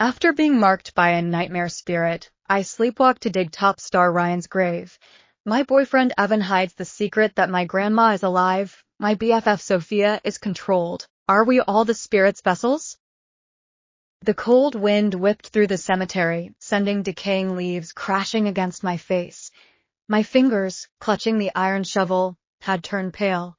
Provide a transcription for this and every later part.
After being marked by a nightmare spirit, I sleepwalked to dig top star Ryan's grave. My boyfriend Evan hides the secret that my grandma is alive. My BFF Sophia is controlled. Are we all the spirit's vessels? The cold wind whipped through the cemetery, sending decaying leaves crashing against my face. My fingers, clutching the iron shovel, had turned pale.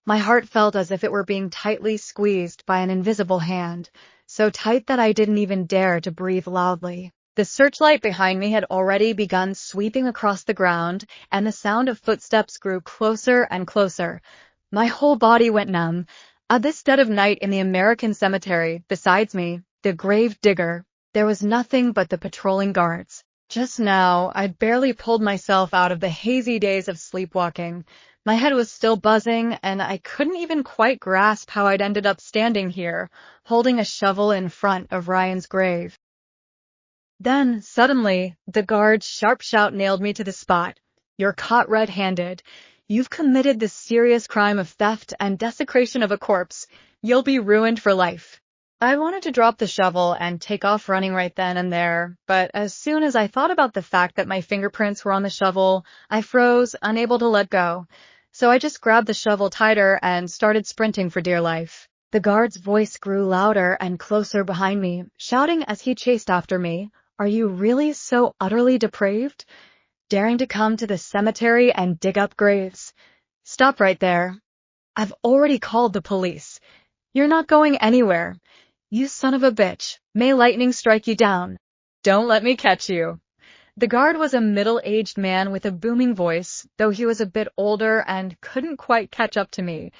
My heart felt as if it were being tightly squeezed by an invisible hand, so tight that I didn't even dare to breathe loudly. The searchlight behind me had already begun sweeping across the ground, and the sound of footsteps grew closer and closer. My whole body went numb. At this dead of night in the American cemetery, besides me, the grave digger, there was nothing but the patrolling guards. Just now, I'd barely pulled myself out of the hazy days of sleepwalking. My head was still buzzing, and I couldn't even quite grasp how I'd ended up standing here, holding a shovel in front of Ryan's grave. Then, suddenly, the guard's sharp shout nailed me to the spot. "You're caught red-handed. You've committed the serious crime of theft and desecration of a corpse. You'll be ruined for life." I wanted to drop the shovel and take off running right then and there, but as soon as I thought about the fact that my fingerprints were on the shovel, I froze, unable to let go. So I just grabbed the shovel tighter and started sprinting for dear life. The guard's voice grew louder and closer behind me, shouting as he chased after me, "Are you really so utterly depraved? Daring to come to the cemetery and dig up graves? Stop right there. I've already called the police. You're not going anywhere. You son of a bitch. May lightning strike you down. Don't let me catch you." The guard was a middle-aged man with a booming voice, though he was a bit older and couldn't quite catch up to me.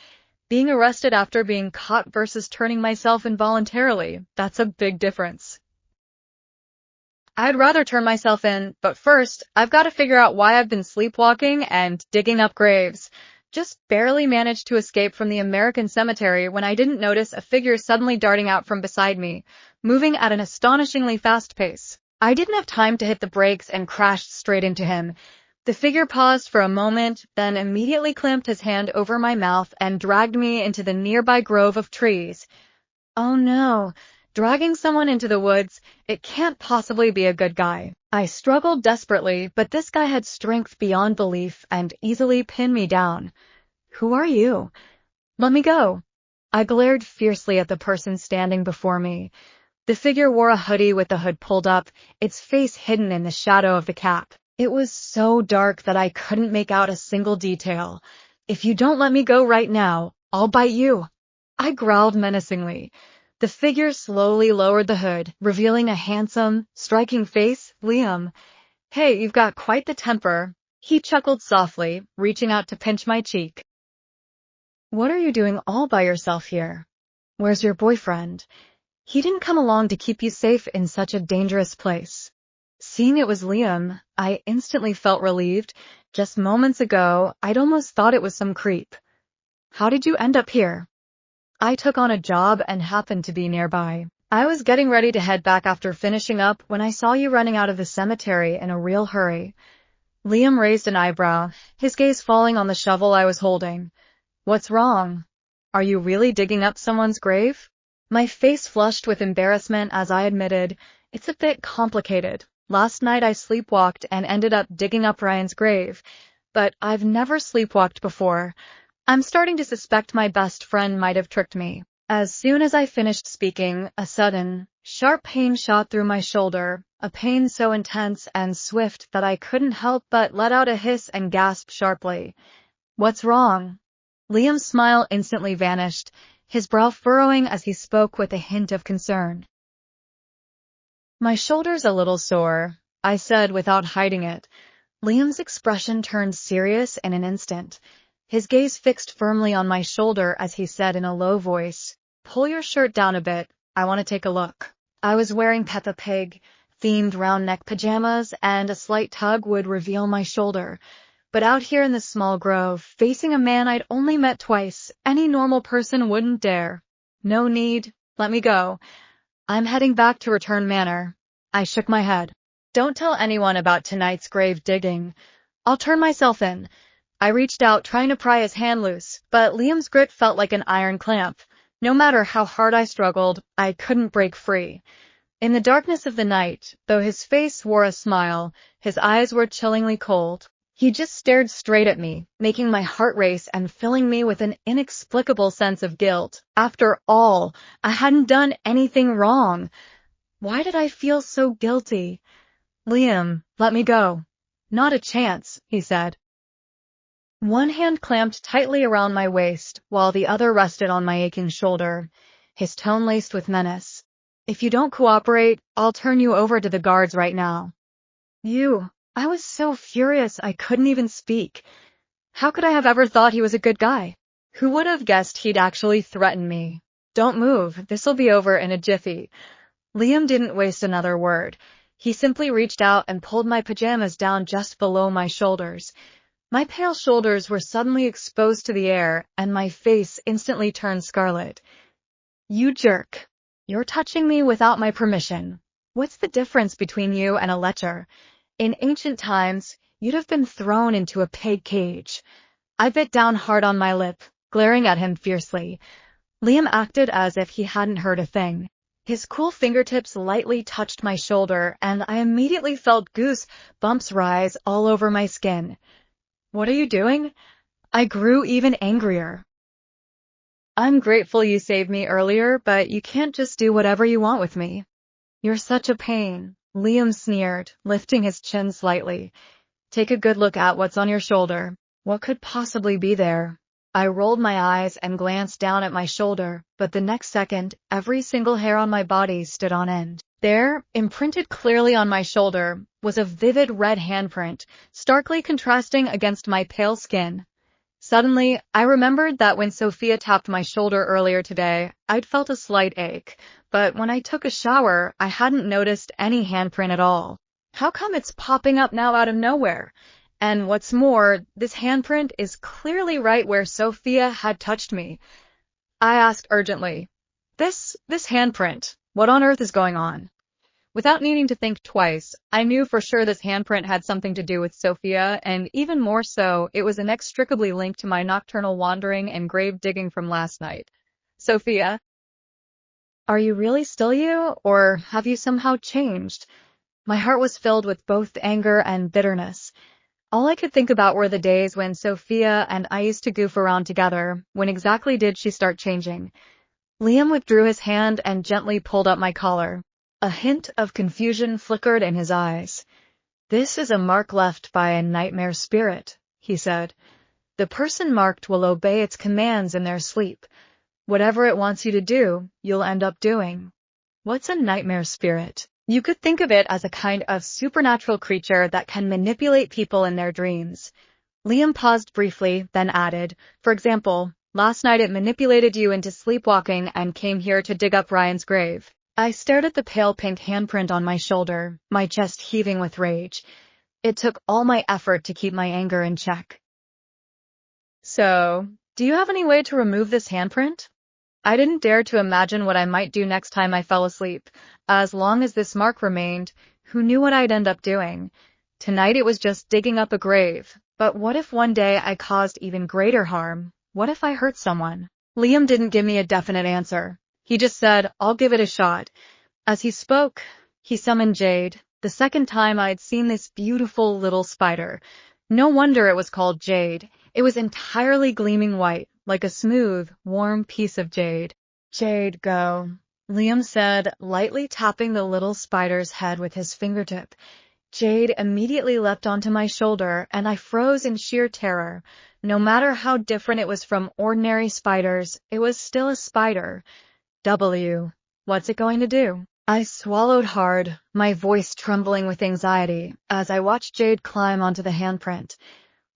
Being arrested after being caught versus turning myself involuntarily, that's a big difference. I'd rather turn myself in, but first, I've got to figure out why I've been sleepwalking and digging up graves. Just barely managed to escape from the American cemetery when I didn't notice a figure suddenly darting out from beside me, moving at an astonishingly fast pace. I didn't have time to hit the brakes and crashed straight into him. The figure paused for a moment, then immediately clamped his hand over my mouth and dragged me into the nearby grove of trees. Oh no, dragging someone into the woods, it can't possibly be a good guy. I struggled desperately, but this guy had strength beyond belief and easily pinned me down. "Who are you? Let me go." I glared fiercely at the person standing before me. The figure wore a hoodie with the hood pulled up, its face hidden in the shadow of the cap. It was so dark that I couldn't make out a single detail. "If you don't let me go right now, I'll bite you." I growled menacingly. The figure slowly lowered the hood, revealing a handsome, striking face. "Liam. Hey, you've got quite the temper." He chuckled softly, reaching out to pinch my cheek. "What are you doing all by yourself here? Where's your boyfriend? He didn't come along to keep you safe in such a dangerous place." Seeing it was Liam, I instantly felt relieved. Just moments ago, I'd almost thought it was some creep. "How did you end up here?" "I took on a job and happened to be nearby. I was getting ready to head back after finishing up when I saw you running out of the cemetery in a real hurry." Liam raised an eyebrow, his gaze falling on the shovel I was holding. "What's wrong? Are you really digging up someone's grave?" My face flushed with embarrassment as I admitted, "It's a bit complicated. Last night I sleepwalked and ended up digging up Ryan's grave, but I've never sleepwalked before. I'm starting to suspect my best friend might have tricked me." As soon as I finished speaking, a sudden, sharp pain shot through my shoulder, a pain so intense and swift that I couldn't help but let out a hiss and gasp sharply. "What's wrong?" Liam's smile instantly vanished, his brow furrowing as he spoke with a hint of concern. "My shoulder's a little sore," I said without hiding it. Liam's expression turned serious in an instant. His gaze fixed firmly on my shoulder as he said in a low voice, "Pull your shirt down a bit. I want to take a look." I was wearing Peppa Pig-themed round neck pajamas, and a slight tug would reveal my shoulder. But out here in the small grove, facing a man I'd only met twice, any normal person wouldn't dare. "No need. Let me go. I'm heading back to Return Manor." I shook my head. "Don't tell anyone about tonight's grave digging. I'll turn myself in." I reached out, trying to pry his hand loose, but Liam's grip felt like an iron clamp. No matter how hard I struggled, I couldn't break free. In the darkness of the night, though his face wore a smile, his eyes were chillingly cold. He just stared straight at me, making my heart race and filling me with an inexplicable sense of guilt. After all, I hadn't done anything wrong. Why did I feel so guilty? "Liam, let me go." "Not a chance," he said. One hand clamped tightly around my waist, while the other rested on my aching shoulder, his tone laced with menace. "If you don't cooperate, I'll turn you over to the guards right now." I was so furious I couldn't even speak. How could I have ever thought he was a good guy? Who would have guessed he'd actually threaten me? "Don't move, this'll be over in a jiffy." Liam didn't waste another word. He simply reached out and pulled my pajamas down just below my shoulders. My pale shoulders were suddenly exposed to the air, and my face instantly turned scarlet. "You jerk. You're touching me without my permission. What's the difference between you and a lecher? In ancient times, you'd have been thrown into a pig cage." I bit down hard on my lip, glaring at him fiercely. Liam acted as if he hadn't heard a thing. His cool fingertips lightly touched my shoulder, and I immediately felt goose bumps rise all over my skin. "What are you doing?" I grew even angrier. "I'm grateful you saved me earlier, but you can't just do whatever you want with me." "You're such a pain," Liam sneered, lifting his chin slightly. "Take a good look at what's on your shoulder. What could possibly be there?" I rolled my eyes and glanced down at my shoulder, but the next second, every single hair on my body stood on end. There, imprinted clearly on my shoulder, was a vivid red handprint, starkly contrasting against my pale skin. Suddenly, I remembered that when Sophia tapped my shoulder earlier today, I'd felt a slight ache, but when I took a shower, I hadn't noticed any handprint at all. How come it's popping up now out of nowhere? And what's more, this handprint is clearly right where Sophia had touched me. I asked urgently, This handprint, what on earth is going on?" Without needing to think twice, I knew for sure this handprint had something to do with Sophia, and even more so, it was inextricably linked to my nocturnal wandering and grave digging from last night. "Sophia, are you really still you, or have you somehow changed?" My heart was filled with both anger and bitterness. All I could think about were the days when Sophia and I used to goof around together. When exactly did she start changing? Liam withdrew his hand and gently pulled up my collar. A hint of confusion flickered in his eyes. "This is a mark left by a nightmare spirit," he said. "The person marked will obey its commands in their sleep. Whatever it wants you to do, you'll end up doing." "What's a nightmare spirit?" "You could think of it as a kind of supernatural creature that can manipulate people in their dreams." Liam paused briefly, then added, "For example, last night it manipulated you into sleepwalking and came here to dig up Ryan's grave." I stared at the pale pink handprint on my shoulder, my chest heaving with rage. It took all my effort to keep my anger in check. "So, do you have any way to remove this handprint?" I didn't dare to imagine what I might do next time I fell asleep. As long as this mark remained, who knew what I'd end up doing? Tonight it was just digging up a grave. But what if one day I caused even greater harm? What if I hurt someone? Liam didn't give me a definite answer. He just said, "I'll give it a shot." As he spoke, he summoned Jade, the second time I'd seen this beautiful little spider. No wonder it was called Jade. It was entirely gleaming white, like a smooth, warm piece of jade. "Jade, go," Liam said, lightly tapping the little spider's head with his fingertip. Jade immediately leapt onto my shoulder, and I froze in sheer terror. No matter how different it was from ordinary spiders, it was still a spider. What's it going to do?" I swallowed hard, my voice trembling with anxiety, as I watched Jade climb onto the handprint.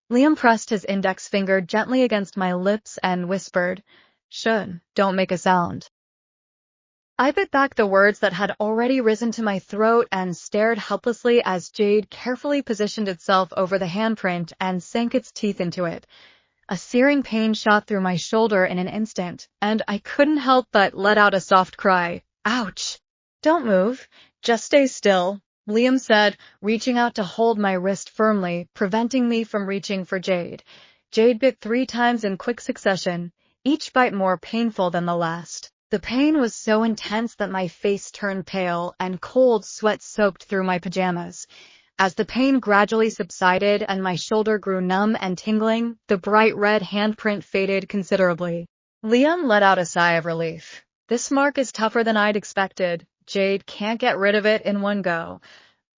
Liam pressed his index finger gently against my lips and whispered, "Should, don't make a sound." I bit back the words that had already risen to my throat and stared helplessly as Jade carefully positioned itself over the handprint and sank its teeth into it. A searing pain shot through my shoulder in an instant, and I couldn't help but let out a soft cry. "Ouch!" "Don't move. Just stay still," Liam said, reaching out to hold my wrist firmly, preventing me from reaching for Jade. Jade bit 3 times in quick succession, each bite more painful than the last. The The pain was so intense that my face turned pale and cold sweat soaked through my pajamas. As the pain gradually subsided and my shoulder grew numb and tingling, the bright red handprint faded considerably. Liam let out a sigh of relief. This mark is tougher than I'd expected. Jade can't get rid of it in one go.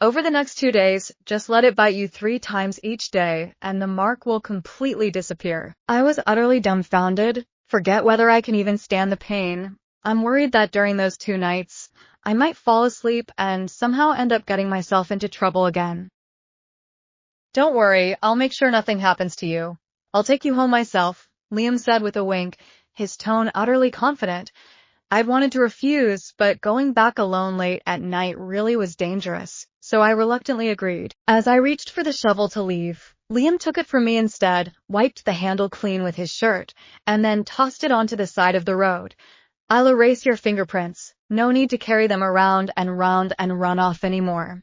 Over the next 2 days, just let it bite you 3 times each day, and the mark will completely disappear. I was utterly dumbfounded. Forget whether I can even stand the pain. I'm worried that during those 2 nights, I might fall asleep and somehow end up getting myself into trouble again. Don't worry, I'll make sure nothing happens to you. I'll take you home myself, Liam said with a wink, his tone utterly confident. I'd wanted to refuse, but going back alone late at night really was dangerous, so I reluctantly agreed. As I reached for the shovel to leave, Liam took it from me instead, wiped the handle clean with his shirt, and then tossed it onto the side of the road. I'll erase your fingerprints. No need to carry them around and round and run off anymore.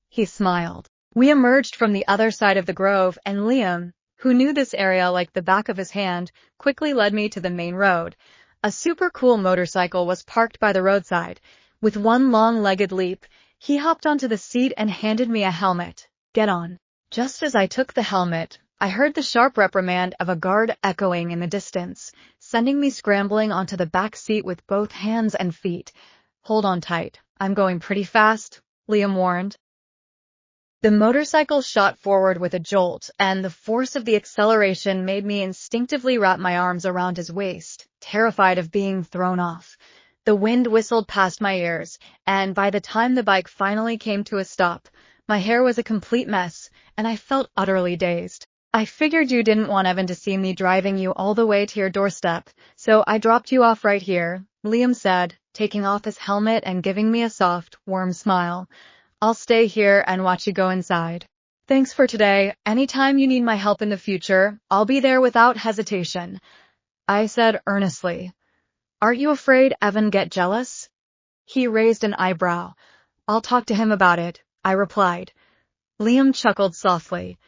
He smiled. We emerged from the other side of the grove, and Liam, who knew this area like the back of his hand, quickly led me to the main road. A super cool motorcycle was parked by the roadside. With one long-legged leap, he hopped onto the seat and handed me a helmet. Get on. Just as I took the helmet, I heard the sharp reprimand of a guard echoing in the distance, sending me scrambling onto the back seat with both hands and feet. Hold on tight. I'm going pretty fast, Liam warned. The motorcycle shot forward with a jolt, and the force of the acceleration made me instinctively wrap my arms around his waist, terrified of being thrown off. The wind whistled past my ears, and by the time the bike finally came to a stop, my hair was a complete mess, and I felt utterly dazed. I figured you didn't want Evan to see me driving you all the way to your doorstep, so I dropped you off right here, Liam said, taking off his helmet and giving me a soft, warm smile. I'll stay here and watch you go inside. Thanks for today. Anytime you need my help in the future, I'll be there without hesitation, I said earnestly. Aren't you afraid Evan get jealous? He raised an eyebrow. I'll talk to him about it, I replied. Liam chuckled softly.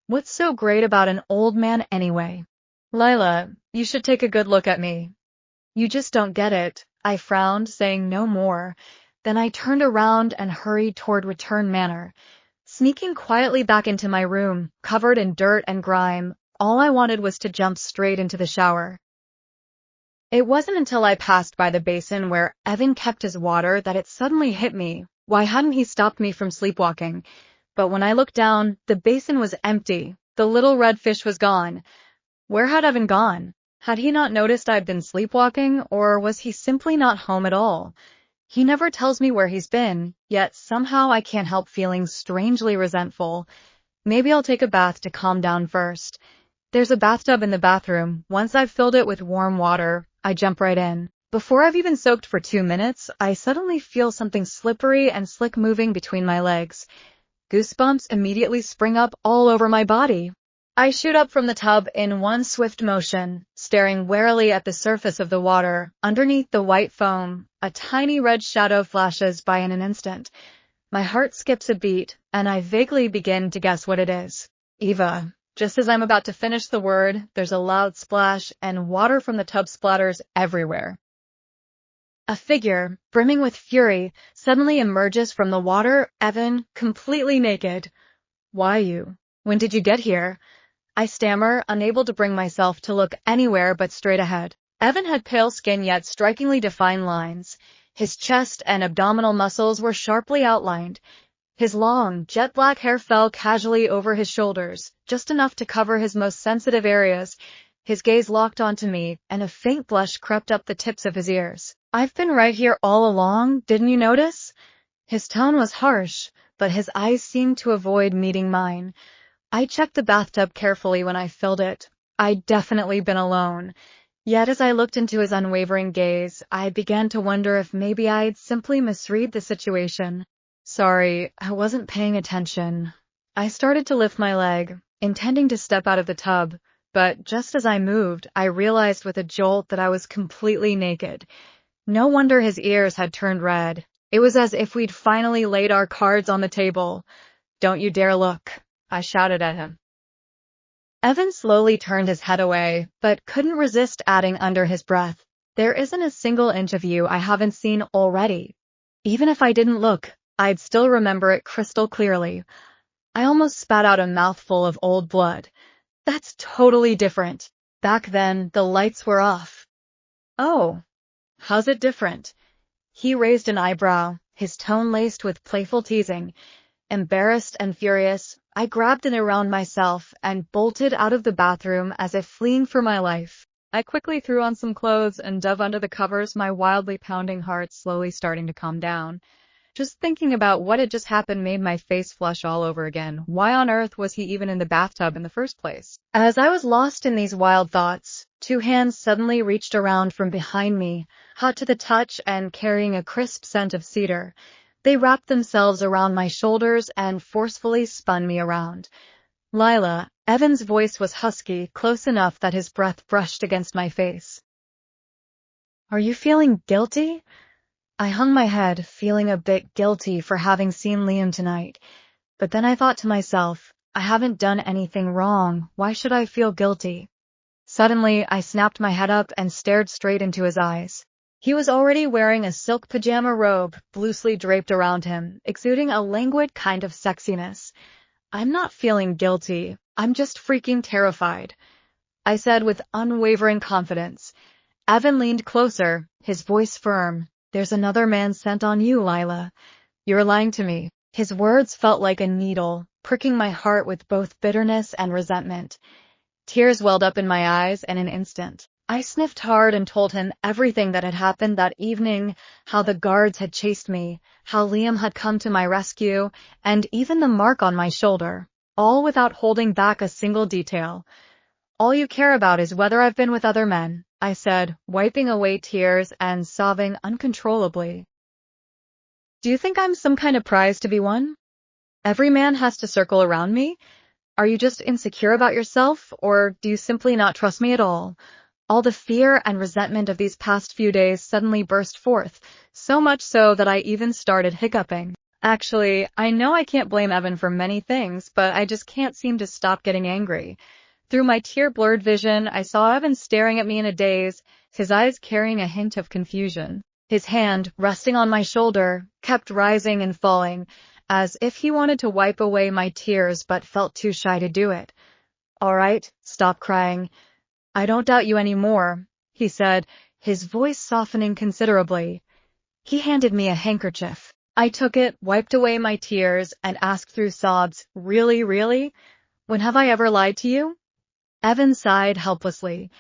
What's so great about an old man anyway? Lila, you should take a good look at me. You just don't get it, I frowned, saying no more. Then I turned around and hurried toward Return Manor. Sneaking quietly back into my room, covered in dirt and grime, all I wanted was to jump straight into the shower. It wasn't until I passed by the basin where Evan kept his water that it suddenly hit me. Why hadn't he stopped me from sleepwalking? But when I looked down, the basin was empty. The little red fish was gone. Where had Evan gone? Had he not noticed I'd been sleepwalking, or was he simply not home at all? He never tells me where he's been, yet somehow I can't help feeling strangely resentful. Maybe I'll take a bath to calm down first. There's a bathtub in the bathroom. Once I've filled it with warm water, I jump right in. Before I've even soaked for 2 minutes, I suddenly feel something slippery and slick moving between my legs. Goosebumps immediately spring up all over my body. I shoot up from the tub in one swift motion, staring warily at the surface of the water. Underneath the white foam, a tiny red shadow flashes by in an instant. My heart skips a beat, and I vaguely begin to guess what it is. Eva. Just as I'm about to finish the word, there's a loud splash, and water from the tub splatters everywhere. A figure, brimming with fury, suddenly emerges from the water, Evan, completely naked. Why you? When did you get here? I stammer, unable to bring myself to look anywhere but straight ahead. Evan had pale skin yet strikingly defined lines. His chest and abdominal muscles were sharply outlined. His long, jet-black hair fell casually over his shoulders, just enough to cover his most sensitive areas. His gaze locked onto me, and a faint blush crept up the tips of his ears. I've been right here all along, didn't you notice? His tone was harsh, but his eyes seemed to avoid meeting mine. I checked the bathtub carefully when I filled it. I'd definitely been alone. Yet as I looked into his unwavering gaze, I began to wonder if maybe I'd simply misread the situation. Sorry, I wasn't paying attention. I started to lift my leg, intending to step out of the tub, but just as I moved, I realized with a jolt that I was completely naked. No wonder his ears had turned red. It was as if we'd finally laid our cards on the table. Don't you dare look, I shouted at him. Evan slowly turned his head away, but couldn't resist adding under his breath, There isn't a single inch of you I haven't seen already. Even if I didn't look, I'd still remember it crystal clearly. I almost spat out a mouthful of old blood. That's totally different. Back then, the lights were off. Oh, how's it different? He raised an eyebrow, his tone laced with playful teasing. Embarrassed and furious, I grabbed it around myself and bolted out of the bathroom as if fleeing for my life. I quickly threw on some clothes and dove under the covers, my wildly pounding heart slowly starting to calm down. Just thinking about what had just happened made my face flush all over again. Why on earth was he even in the bathtub in the first place? As I was lost in these wild thoughts, two hands suddenly reached around from behind me, hot to the touch and carrying a crisp scent of cedar. They wrapped themselves around my shoulders and forcefully spun me around. Lila, Evan's voice was husky, close enough that his breath brushed against my face. Are you feeling guilty? I hung my head, feeling a bit guilty for having seen Liam tonight. But then I thought to myself, I haven't done anything wrong, why should I feel guilty? Suddenly, I snapped my head up and stared straight into his eyes. He was already wearing a silk pajama robe, loosely draped around him, exuding a languid kind of sexiness. I'm not feeling guilty, I'm just freaking terrified, I said with unwavering confidence. Evan leaned closer, his voice firm. There's another man sent on you, Lila. You're lying to me. His words felt like a needle, pricking my heart with both bitterness and resentment. Tears welled up in my eyes in an instant. I sniffed hard and told him everything that had happened that evening, how the guards had chased me, how Liam had come to my rescue, and even the mark on my shoulder, all without holding back a single detail. All you care about is whether I've been with other men, I said, wiping away tears and sobbing uncontrollably. Do you think I'm some kind of prize to be won? Every man has to circle around me? Are you just insecure about yourself, or do you simply not trust me at all? All the fear and resentment of these past few days suddenly burst forth, so much so that I even started hiccuping. Actually, I know I can't blame Evan for many things, but I just can't seem to stop getting angry. Through my tear-blurred vision, I saw Evan staring at me in a daze, his eyes carrying a hint of confusion. His hand, resting on my shoulder, kept rising and falling, as if he wanted to wipe away my tears but felt too shy to do it. All right, stop crying. I don't doubt you anymore, he said, his voice softening considerably. He handed me a handkerchief. I took it, wiped away my tears, and asked through sobs, Really, really? When have I ever lied to you? Evan sighed helplessly.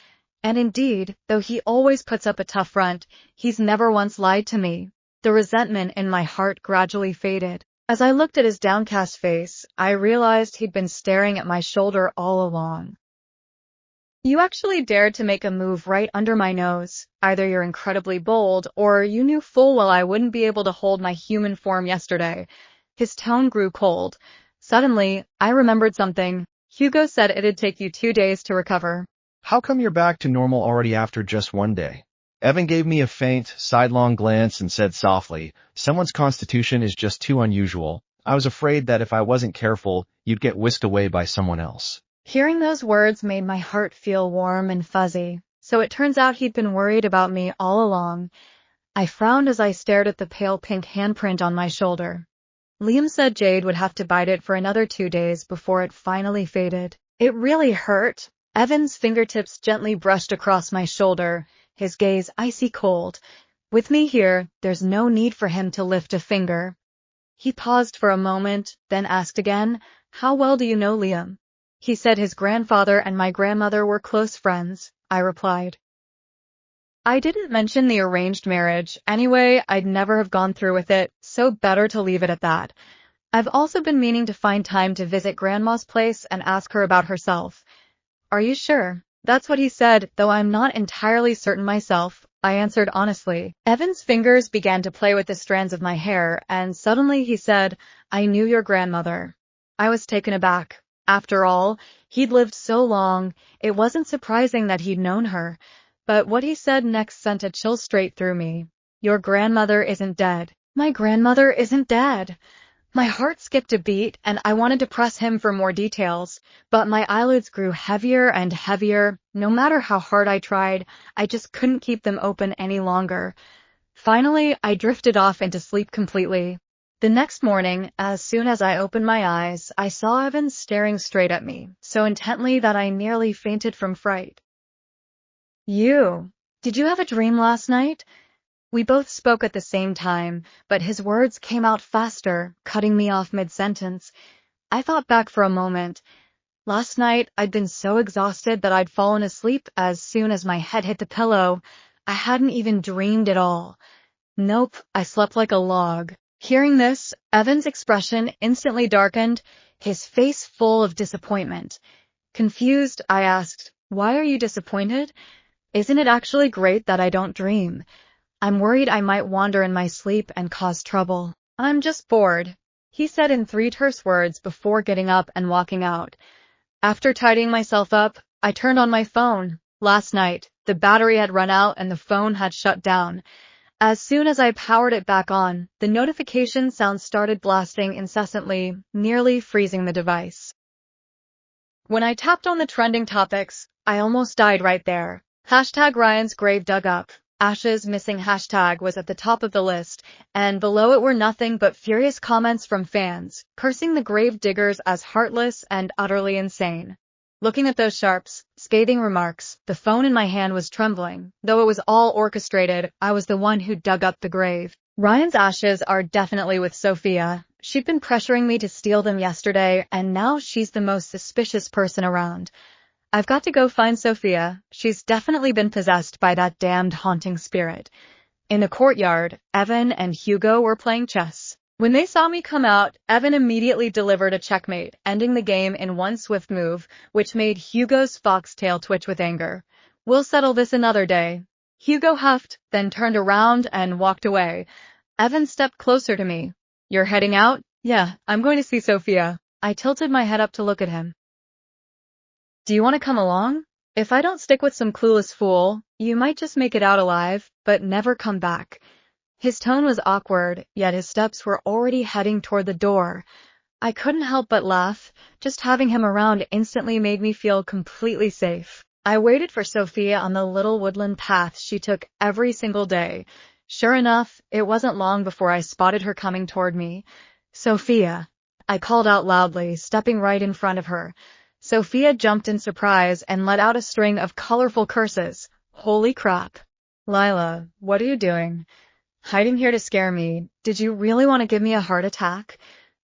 And indeed, though he always puts up a tough front, he's never once lied to me. The resentment in my heart gradually faded. As I looked at his downcast face, I realized he'd been staring at my shoulder all along. You actually dared to make a move right under my nose. Either you're incredibly bold, or you knew full well I wouldn't be able to hold my human form yesterday. His tone grew cold. Suddenly, I remembered something. Hugo said it'd take you 2 days to recover. How come you're back to normal already after just 1 day? Evan gave me a faint, sidelong glance and said softly, Someone's constitution is just too unusual. I was afraid that if I wasn't careful, you'd get whisked away by someone else. Hearing those words made my heart feel warm and fuzzy. So it turns out he'd been worried about me all along. I frowned as I stared at the pale pink handprint on my shoulder. Liam said Jade would have to bite it for another 2 days before it finally faded. It really hurt. Evan's fingertips gently brushed across my shoulder, his gaze icy cold. With me here, there's no need for him to lift a finger. He paused for a moment, then asked again, How well do you know Liam? He said his grandfather and my grandmother were close friends, I replied. I didn't mention the arranged marriage. Anyway, I'd never have gone through with it, so better to leave it at that. I've also been meaning to find time to visit Grandma's place and ask her about herself. Are you sure? That's what he said, though I'm not entirely certain myself, I answered honestly. Evan's fingers began to play with the strands of my hair, and suddenly he said, I knew your grandmother. I was taken aback. After all, he'd lived so long, it wasn't surprising that he'd known her. But what he said next sent a chill straight through me. Your grandmother isn't dead. My grandmother isn't dead. My heart skipped a beat, and I wanted to press him for more details, but my eyelids grew heavier and heavier. No matter how hard I tried, I just couldn't keep them open any longer. Finally, I drifted off into sleep completely. The next morning, as soon as I opened my eyes, I saw Evan staring straight at me, so intently that I nearly fainted from fright. Did you have a dream last night? We both spoke at the same time, but his words came out faster, cutting me off mid-sentence. I thought back for a moment. Last night, I'd been so exhausted that I'd fallen asleep as soon as my head hit the pillow. I hadn't even dreamed at all. Nope, I slept like a log. Hearing this, Evan's expression instantly darkened, his face full of disappointment. Confused, I asked, "Why are you disappointed? Isn't it actually great that I don't dream? I'm worried I might wander in my sleep and cause trouble." "I'm just bored," he said in 3 terse words before getting up and walking out. After tidying myself up, I turned on my phone. Last night, the battery had run out and the phone had shut down. As soon as I powered it back on, the notification sound started blasting incessantly, nearly freezing the device. When I tapped on the trending topics, I almost died right there. #Ryan's grave dug up. Ashes missing hashtag was at the top of the list, and below it were nothing but furious comments from fans, cursing the grave diggers as heartless and utterly insane. Looking at those sharps, scathing remarks, the phone in my hand was trembling. Though it was all orchestrated, I was the one who dug up the grave. Ryan's ashes are definitely with Sophia. She'd been pressuring me to steal them yesterday, and now she's the most suspicious person around. I've got to go find Sophia. She's definitely been possessed by that damned haunting spirit. In the courtyard, Evan and Hugo were playing chess. When they saw me come out, Evan immediately delivered a checkmate, ending the game in one swift move, which made Hugo's foxtail twitch with anger. "We'll settle this another day." Hugo huffed, then turned around and walked away. Evan stepped closer to me. "You're heading out?" "Yeah, I'm going to see Sophia." I tilted my head up to look at him. "Do you want to come along? If I don't stick with some clueless fool, you might just make it out alive, but never come back." His tone was awkward, yet his steps were already heading toward the door. I couldn't help but laugh. Just having him around instantly made me feel completely safe. I waited for Sophia on the little woodland path she took every single day. Sure enough, it wasn't long before I spotted her coming toward me. "Sophia," I called out loudly, stepping right in front of her. Sophia jumped in surprise and let out a string of colorful curses. Holy crap. "Lila, what are you doing? Hiding here to scare me? Did you really want to give me a heart attack?"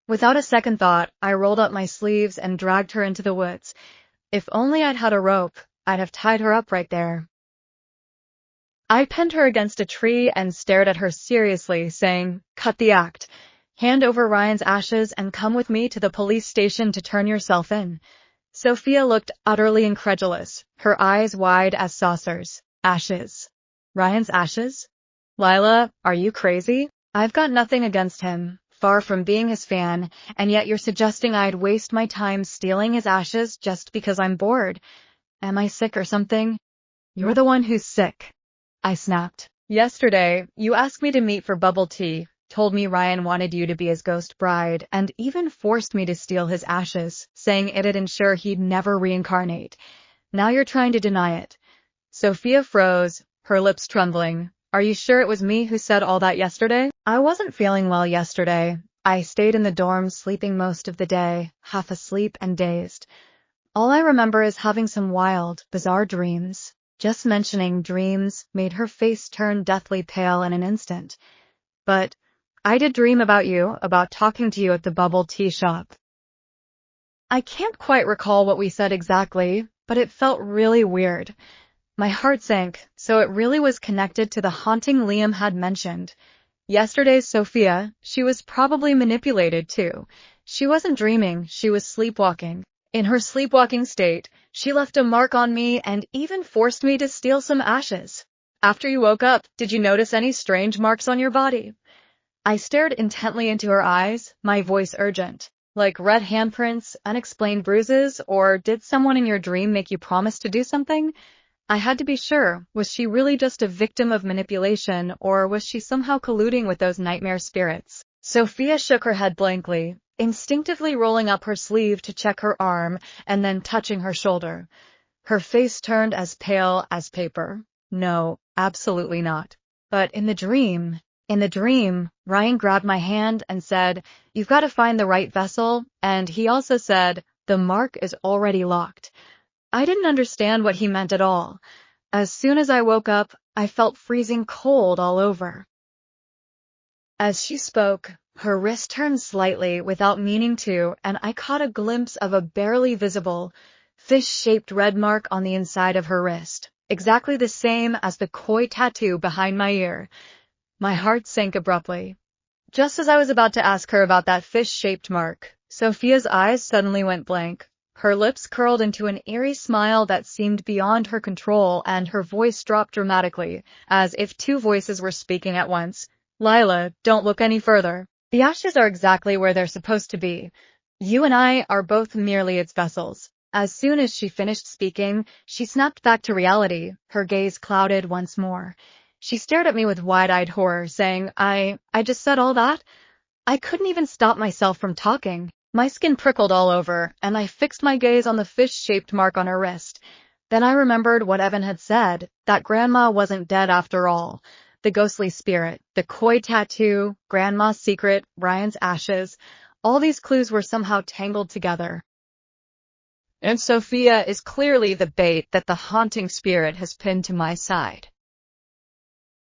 Without a second thought, I rolled up my sleeves and dragged her into the woods. If only I'd had a rope, I'd have tied her up right there. I pinned her against a tree and stared at her seriously, saying, "Cut the act. Hand over Ryan's ashes and come with me to the police station to turn yourself in." Sophia looked utterly incredulous, her eyes wide as saucers. "Ashes? Ryan's ashes? Lila, are you crazy? I've got nothing against him, far from being his fan, and yet you're suggesting I'd waste my time stealing his ashes just because I'm bored. Am I sick or something?" "You're the one who's sick," I snapped. "Yesterday, you asked me to meet for bubble tea, told me Ryan wanted you to be his ghost bride, and even forced me to steal his ashes, saying it'd ensure he'd never reincarnate. Now you're trying to deny it." Sophia froze, her lips trembling. "Are you sure it was me who said all that yesterday?" "I wasn't feeling well yesterday. I stayed in the dorm sleeping most of the day, half asleep and dazed. All I remember is having some wild, bizarre dreams." Just mentioning dreams made her face turn deathly pale in an instant. "But I did dream about you, about talking to you at the bubble tea shop." I can't quite recall what we said exactly, but it felt really weird. My heart sank, so it really was connected to the haunting Liam had mentioned. Yesterday's Sophia, she was probably manipulated too. She wasn't dreaming, she was sleepwalking. In her sleepwalking state, she left a mark on me and even forced me to steal some ashes. "After you woke up, did you notice any strange marks on your body?" I stared intently into her eyes, my voice urgent. "Like red handprints, unexplained bruises, or did someone in your dream make you promise to do something?" I had to be sure. Was she really just a victim of manipulation, or was she somehow colluding with those nightmare spirits? Sophia shook her head blankly, instinctively rolling up her sleeve to check her arm and then touching her shoulder. Her face turned as pale as paper. No, absolutely not. But in the dream, Ryan grabbed my hand and said, "You've got to find the right vessel," and he also said, "The mark is already locked." I didn't understand what he meant at all. As soon as I woke up, I felt freezing cold all over. As she spoke, her wrist turned slightly without meaning to, and I caught a glimpse of a barely visible, fish-shaped red mark on the inside of her wrist, exactly the same as the koi tattoo behind my ear. My heart sank abruptly. Just as I was about to ask her about that fish-shaped mark, Sophia's eyes suddenly went blank. Her lips curled into an eerie smile that seemed beyond her control, and her voice dropped dramatically, as if two voices were speaking at once. "Lila, don't look any further. The ashes are exactly where they're supposed to be. You and I are both merely its vessels." As soon as she finished speaking, she snapped back to reality, her gaze clouded once more. She stared at me with wide-eyed horror, saying, I just said all that? I couldn't even stop myself from talking. My skin prickled all over, and I fixed my gaze on the fish-shaped mark on her wrist. Then I remembered what Evan had said, that Grandma wasn't dead after all. The ghostly spirit, the koi tattoo, Grandma's secret, Ryan's ashes, all these clues were somehow tangled together. And Sophia is clearly the bait that the haunting spirit has pinned to my side.